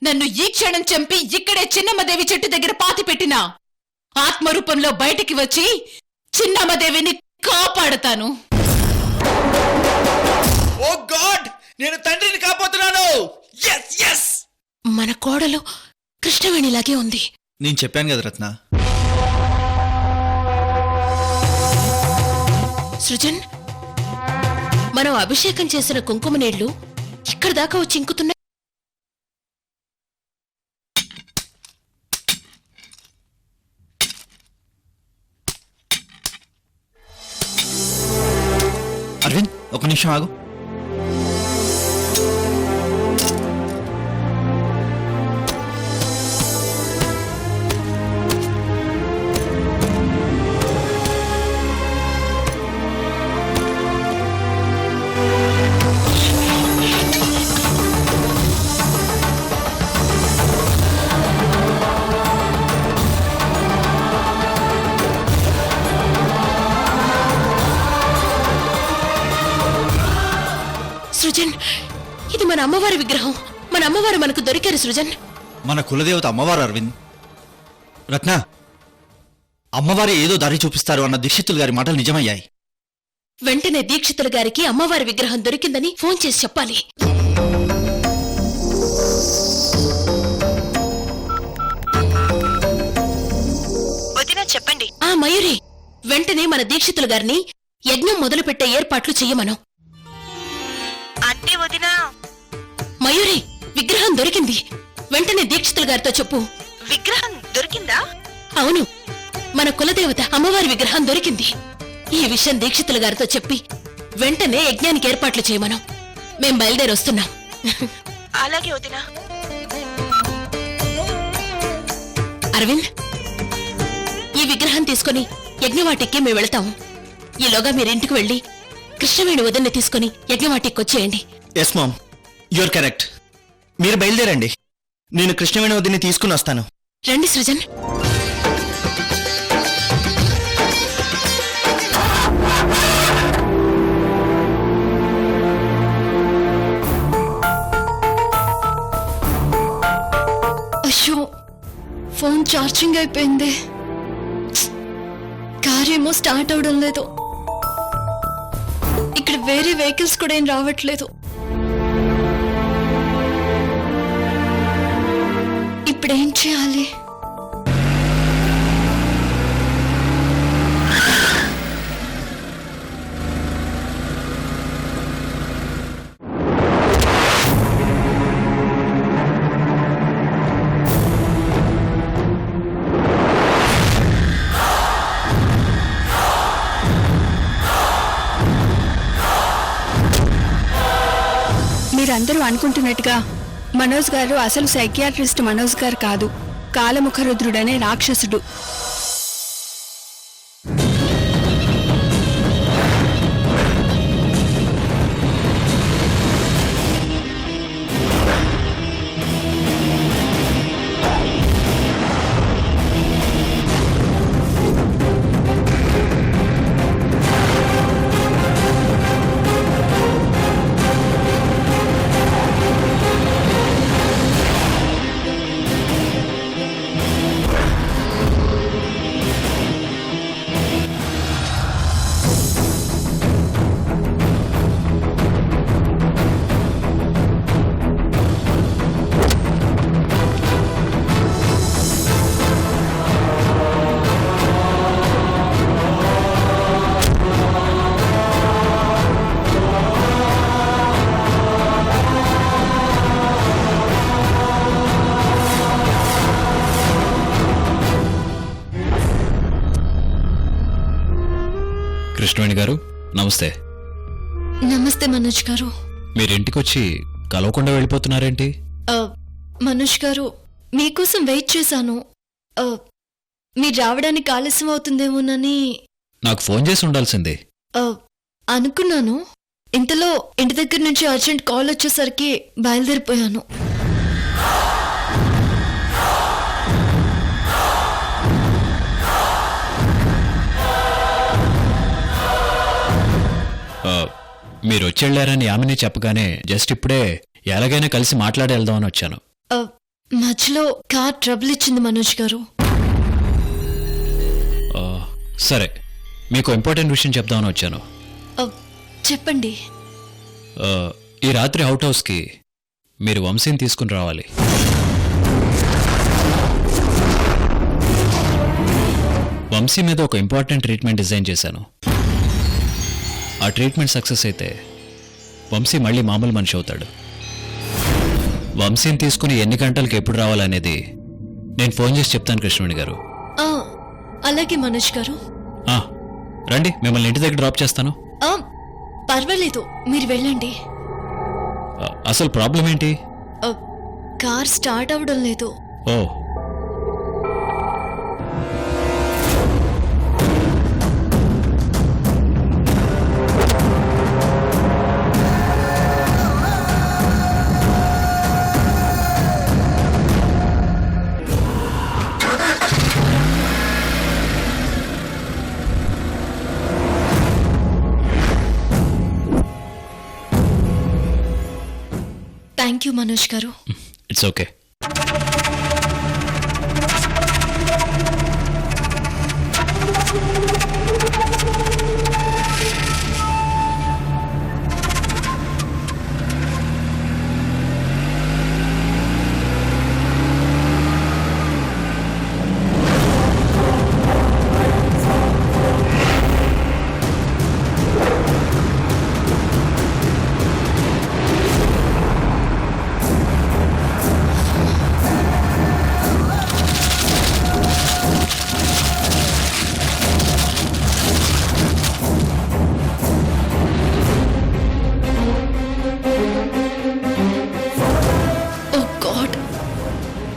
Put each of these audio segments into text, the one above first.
నన్ను ఈ క్షణం చంపి ఇక్కడే చిన్నమ్మదేవి చెట్టు దగ్గర పాతి పెట్టినా ఆత్మరూపంలో బయటికి వచ్చి చిన్నమ్మదేవిని కాపాడతాను. ఓ గాడ్, నేను తండ్రిని కాపాడుతున్నాను. yes yes మన కోడలు కృష్ణవేణిలాగే ఉంది. నేను చెప్పాను కదా రత్న. సృజన్, మనం అభిషేకం చేసిన కుంకుమ నీళ్లు ఇక్కడ దాకా వచ్చి ఇంకుతున్నాయి. అరవింద్, ఒక నిమిషం ఆగు. సృజన్, ఇది మన అమ్మవారి విగ్రహం. మన అమ్మవారు మనకు దొరికారు సృజన్. మన కులదేవత అమ్మవారు అరవింద్. రత్న, అమ్మవారి ఏదో దారి చూపిస్తారు అన్న దీక్షితులు గారి మాటలు నిజమయ్యాయి. వెంటనే దీక్షితుల గారికి అమ్మవారి విగ్రహం దొరికిందని ఫోన్ చేసి చెప్పాలి. వదినా చెప్పండి. ఆ మయూరి, వెంటనే మన దీక్షితుల గారిని యజ్ఞం మొదలుపెట్టే ఏర్పాట్లు చెయ్యమను. అంటే వదినా, మయూరి, విగ్రహం దొరికింది. వెంటనే దీక్షితుల గారితో చెప్పు. విగ్రహం దొరికిందా? అవును, మన కులదేవత అమ్మవారి విగ్రహం దొరికింది. ఈ విషయం దీక్షితుల గారితో చెప్పి వెంటనే యజ్ఞానికి ఏర్పాట్లు చేయమను. మేం బయలుదేరొస్తున్నాం. అలాగే వదినా. అరవింద్, ఈ విగ్రహం తీసుకుని యజ్ఞవాటికి మేము వెళతాం. ఈలోగా మీరింటికి వెళ్లి కృష్ణవేణి వదిన్ని తీసుకుని యజ్ఞవాటికి వచ్చేయండి. Yes ma'am, you're correct. మీరు బయలుదేరండి, నేను కృష్ణవేణి వదిని తీసుకుని వస్తాను. రండి సృజన్. అయ్యో, ఫోన్ ఛార్జింగ్ అయిపోయింది. కార్ ఏమో స్టార్ట్ అవడం లేదు. ఇక్కడ వేరే వెహికల్స్ కూడా ఏం రావట్లేదు. ఇప్పుడేం చేయాలి? మీరందరూ అనుకుంటున్నట్టుగా మనోజ్ గారు అసలు సైకియాట్రిస్ట్ మనోజ్ గారు కాదు, కాలముఖరుద్రుడనే రాక్షసుడు. కృష్ణవేణి గారు నమస్తే. నమస్తే మనోజ్ గారు. మీరింటికొచ్చి కలవకుండా వెళ్ళిపోతున్నారేంటి? మనోజ్ గారు, మీకోసం వెయిట్ చేశాను. మీరు రావడానికి ఆలస్యం అవుతుందేమోనని నాకు ఫోన్ చేసి ఉండాల్సిందే. అనుకున్నాను. ఇంతలో ఇంటి దగ్గర నుంచి అర్జెంట్ కాల్ వచ్చేసరికి బయలుదేరిపోయాను. మీరు వచ్చి వెళ్ళారని ఆమెనే చెప్పగానే జస్ట్ ఇప్పుడే ఎలాగైనా కలిసి మాట్లాడి వెళ్దామని వచ్చాను. మధ్యలో కార్ ట్రబుల్ ఇచ్చింది మనోజ్ గారు. ఆ, సరే మీకు ఇంపార్టెంట్ విషయం చెప్దామని వచ్చాను. ఆ, చెప్పండి. ఆ, ఈ రాత్రి అవుట్ హౌస్కి మీరు వంశీని తీసుకుని రావాలి. వంశీ మీద ఒక ఇంపార్టెంట్ ట్రీట్మెంట్ డిజైన్ చేశాను. ఆ ట్రీట్మెంట్ సక్సెస్ అయితే వంశీ మళ్ళీ మామూలు మనిషి అవుతాడు. వంశీని తీసుకుని ఎన్ని గంటలకు ఎప్పుడు రావాలనేది నేను ఫోన్ చేసి చెప్తాను కృష్ణవేణి గారు. ఆ, అలాగే మనోజ్ గారు. ఆ, రండి, మిమ్మల్ని ఇంటి దగ్గర డ్రాప్ చేస్తాను. ఆ, పర్వాలేదు, మీరు వెళ్ళండి. అసలు ప్రాబ్లం ఏంటి? ఆ, కార్ స్టార్ట్ అవ్వడం లేదు. ఓ, థ్యాంక్ యూ మనోజ్ గారు. It's okay. ఓ గాడ్,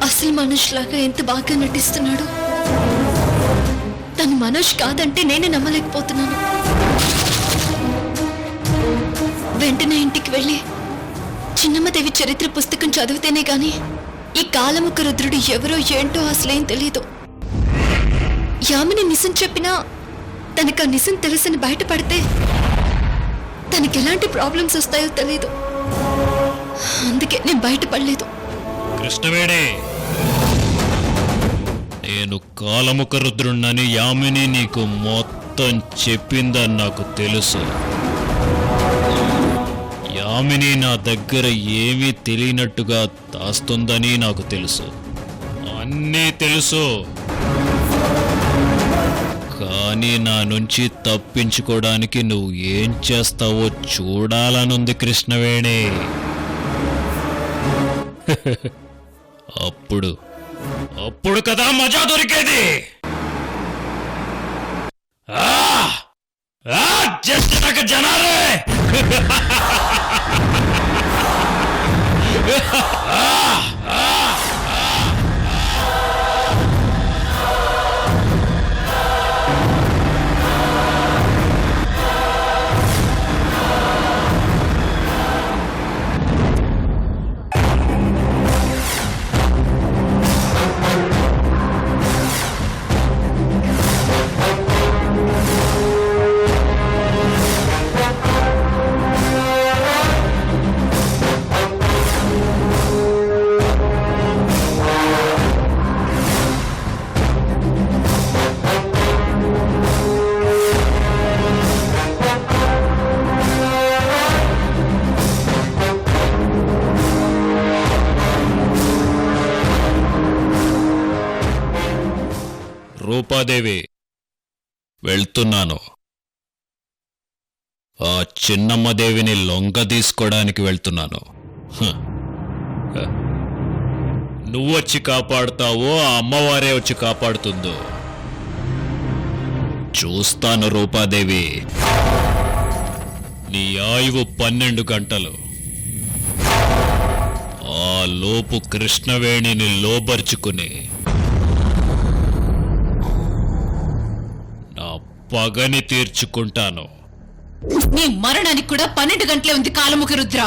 అసలు మనోజ్ లాగా ఎంత బాగా నటిస్తున్నాడు. తను మనోజ్ కాదంటే నేనే నమ్మలేకపోతున్నాను. వెంటనే ఇంటికి వెళ్ళి చిన్నమ్మదేవి చరిత్ర పుస్తకం చదివితేనే గాని ఈ కాలముఖ రుద్రుడు ఎవరో ఏంటో అసలేం తెలీదు. యామిని నిజం చెప్పినా తనకు ఆ నిజం తెలుసని బయటపడితే తనకి ఎలాంటి ప్రాబ్లమ్స్ వస్తాయో తెలీదు. అందుకే నేను బయటపడలేదు. కృష్ణవేణి, నేను కాలముఖ రుద్రుణ్ణని యామిని నీకు మొత్తం చెప్పిందని నాకు తెలుసు. యామిని నా దగ్గర ఏమీ తెలియనట్టుగా దాస్తుందని నాకు తెలుసు. అన్నీ తెలుసు. కానీ నా నుంచి తప్పించుకోవడానికి నువ్వు ఏం చేస్తావో చూడాలనుంది కృష్ణవేణి. అప్పుడు కదా మజా దొరికేది. జస్ట్ నాకు జనాలే. రూపాదేవి, వెళ్తున్నాను. ఆ చిన్నమ్మదేవిని లొంగ తీసుకోవడానికి వెళ్తున్నాను. నువ్వొచ్చి కాపాడుతావో ఆ అమ్మవారే వచ్చి కాపాడుతుందో చూస్తాను. రూపాదేవి, నీ ఆయువు 12 గంటలు. ఆ లోపు కృష్ణవేణిని లోబర్చుకుని నా పగని తీర్చుకుంటాను. నీ మరణానికి కూడా 12 గంటలే ఉంది కాలముఖ రుద్ర.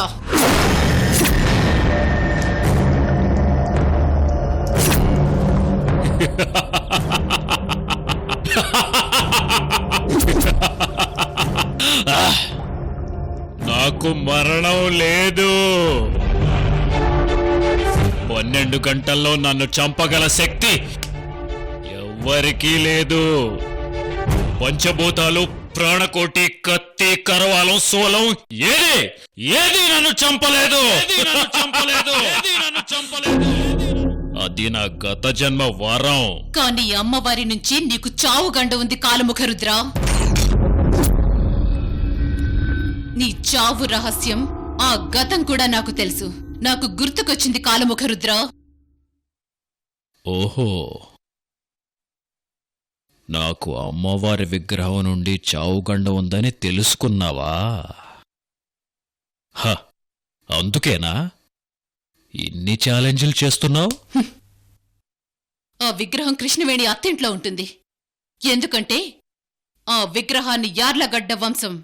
నాకు మరణం లేదు. 12 గంటల్లో నన్ను చంపగల శక్తి ఎవ్వరికీ లేదు. పంచభూతాలు, ప్రాణకోటి, కత్తి, కరవాలం, సోలం ఏది నన్ను చంపలేదు. అది నా గత జన్మ వరం. కానీ అమ్మవారి నుంచి నీకు చావు గండ ఉంది కాలముఖరుద్ర. నీ చావు రహస్యం, ఆ గతం కూడా నాకు తెలుసు. నాకు గుర్తుకొచ్చింది కాలముఖరుద్ర. ఓహో, నాకు అమ్మవారి విగ్రహం నుండి చావుగండ ఉందని తెలుసుకున్నావా? అందుకేనా ఇన్ని ఛాలెంజ్లు చేస్తున్నావు? ఆ విగ్రహం కృష్ణవేణి అత్తింట్లో ఉంటుంది. ఎందుకంటే ఆ విగ్రహాన్ని యార్లగడ్డ వంశం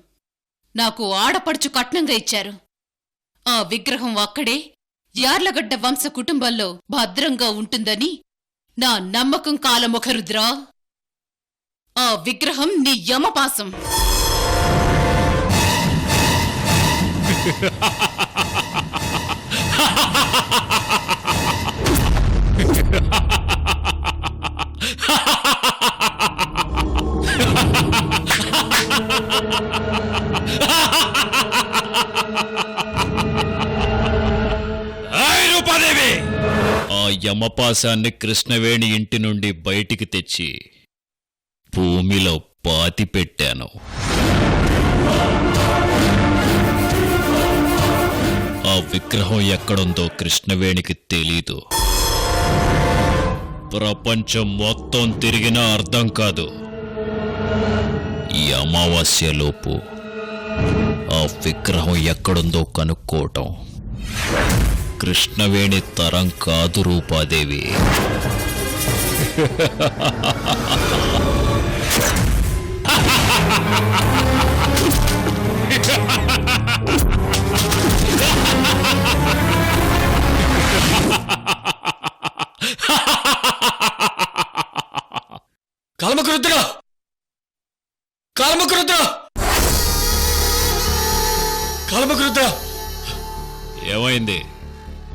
నాకు ఆడపడుచు కట్నంగా ఇచ్చారు. ఆ విగ్రహం అక్కడే యార్లగడ్డ వంశ కుటుంబంలో భద్రంగా ఉంటుందని నా నమ్మకం కాలముఖరుద్రా. ఆ విగ్రహం నీ యమపాసం. ఆ యమపాశాన్ని కృష్ణవేణి ఇంటి నుండి బయటికి తెచ్చి భూమిలో పాతి పెట్టాను. ఆ విగ్రహం ఎక్కడుందో కృష్ణవేణికి తెలీదు. ప్రపంచం మొత్తం తిరిగినా అర్థం కాదు. ఈ అమావాస్యలోపు ఆ విగ్రహం ఎక్కడుందో కనుక్కోవటం కృష్ణవేణి తరం కాదు రూపాదేవి. కాలముఖరుద్ర! కాలముఖరుద్ర! కాలముఖరుద్ర! ఏమైంది?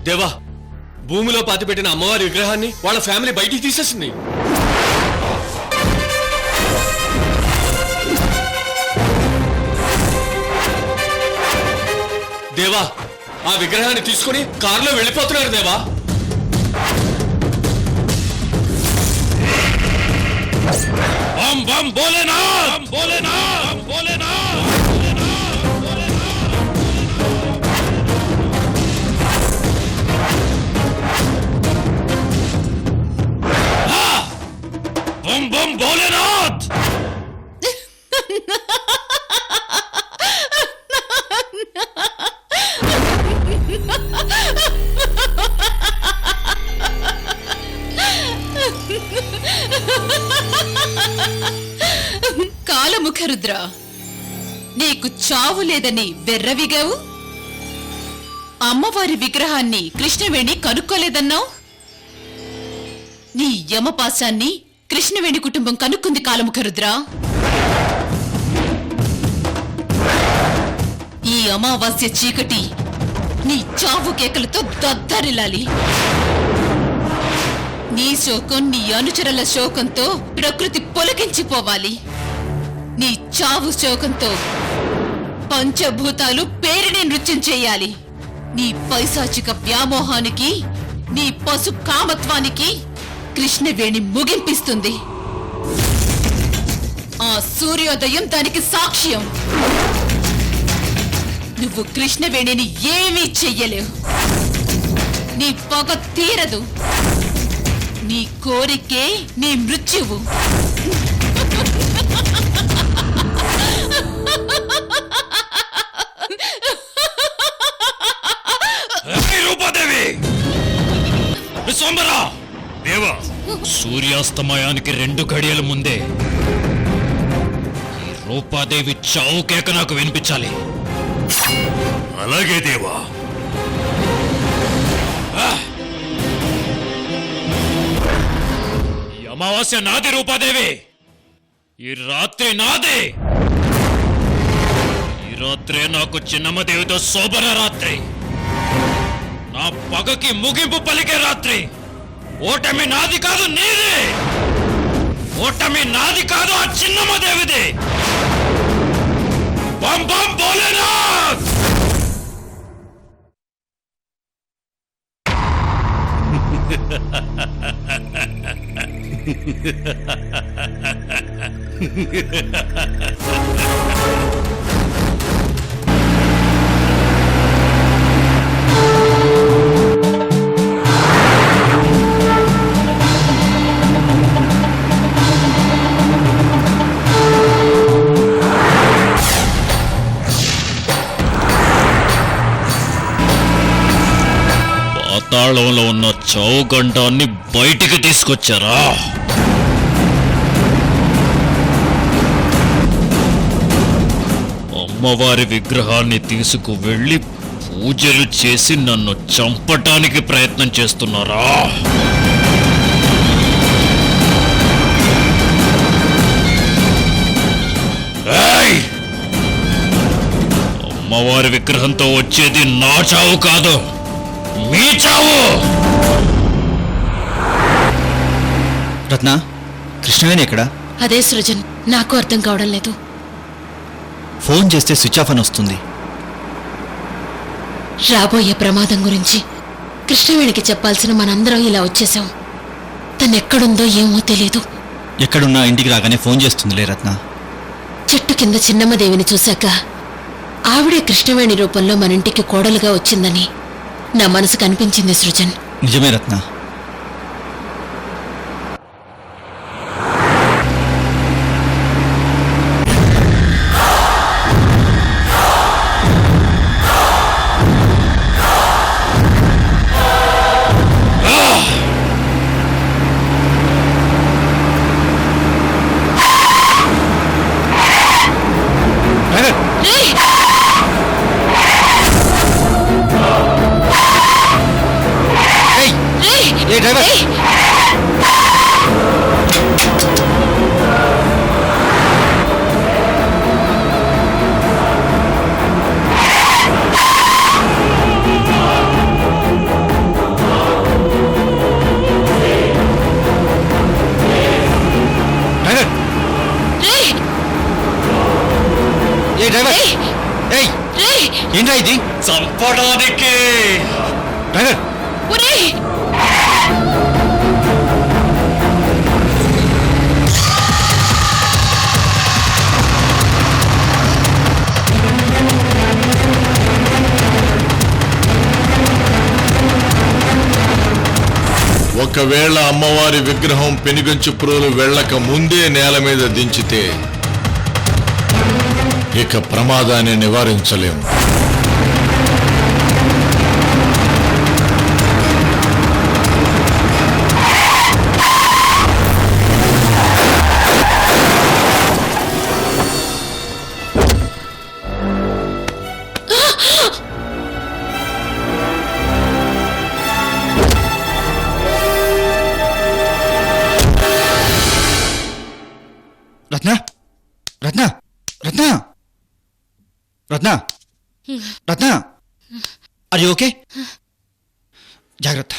దేవా, భూమిలో పాతిపెట్టిన అమ్మవారి విగ్రహాన్ని వాళ్ళ ఫ్యామిలీ బయటికి తీసేసింది. దేవా, ఆ విగ్రహాన్ని తీసుకుని కారులో వెళ్ళిపోతున్నారు దేవా. బం బం భోలేనాథ్! భోలేనాథ్! భోలేనాథ్! బం బం భోలేనాథ్! కాలముఖరుద్ర, నీకు చావు లేదని వెర్రవిగావు. అమ్మవారి విగ్రహాన్ని కృష్ణవేణి కనుక్కోలేదన్నావు. నీ యమపాశాన్ని కృష్ణవేణి కుటుంబం కనుక్కుంది కాలముఖరుద్ర. ఈ అమావాస్య చీకటి నీ చావు కేకలతో దద్దరిల్లాలి. నీ శోకం నీ అనుచరుల శోకంతో ప్రకృతి పొలకించిపోవాలి. నీ చావు శోకంతో పంచభూతాలు పేరిని నృత్యం చేయాలి. నీ పైశాచిక వ్యామోహానికి, నీ పశు కామత్వానికి కృష్ణవేణి ముగింపిస్తుంది. ఆ సూర్యోదయం దానికి సాక్ష్యం. నువ్వు కృష్ణవేణిని ఏమీ చెయ్యలేవు. నీ పగ తీరదు. నీ కోరికే నీ మృత్యువు. రూపాదేవి! విశ్వంబరా! దేవా, సూర్యాస్తమయానికి 2 గడియల ముందే ఈ రూపాదేవి చావు కేక నాకు వినిపించాలి. అలాగే దేవా. ఈ అమావాస్య నాది రూపాదేవి. ఈ రాత్రి నాది. ఈ రాత్రే నాకు చిన్నమ్మదేవితో శోభన రాత్రి. నా పగకి ముగింపు పలికే రాత్రి. ఓటమి నాది కాదు నీది. ఓటమి నాది కాదు ఆ చిన్నమ్మదేవిది. బం బం భోలేనాథ్. పాతాళంలో ఉన్న చౌగండాన్ని బయటికి తీసుకొచ్చారా? అమ్మవారి విగ్రహాన్ని తీసుకువెళ్ళి పూజలు చేసి నన్ను చంపటానికి ప్రయత్నం చేస్తున్నారా? ఏయ్! అమ్మవారి విగ్రహంతో వచ్చేది నా చావు కాదు, మీ చావు. రత్న, కృష్ణవేణి ఎక్కడా? అదే సృజన్, నాకు అర్థం కావడం లేదు. ఫోన్ చేస్తే స్విచ్ ఆఫ్ అని వస్తుంది. రాబోయే ప్రమాదం గురించి కృష్ణవేణికి చెప్పాల్సిన మనందరం ఇలా వచ్చేసాం. తనెక్కడుందో ఏమో తెలీదు. ఎక్కడున్నా ఇంటికి రాగానే ఫోన్ చేస్తుందిలే రత్న. చెట్టు కింద చిన్నమ్మదేవిని చూశాక ఆవిడే కృష్ణవేణి రూపంలో మన ఇంటికి కోడలుగా వచ్చిందని నా మనసుకు అనిపించింది సృజన్. నిజమే రత్న. ఏ డ్రైవర్, ఏ డ్రైవర్, ఏయ్ ఏంట్రా ఇది? చంపడానికి. డ్రైవర్, ఒకవేళ అమ్మవారి విగ్రహం పెనుగంచుప్రోలు వెళ్ళక ముందే నేల మీద దించితే ఇక ప్రమాదాన్ని నివారించలేము. రత్న, రత్న, రత్న, రత్న, రత్న, ఆర్ యు ఓకే? జాగ్రత్త.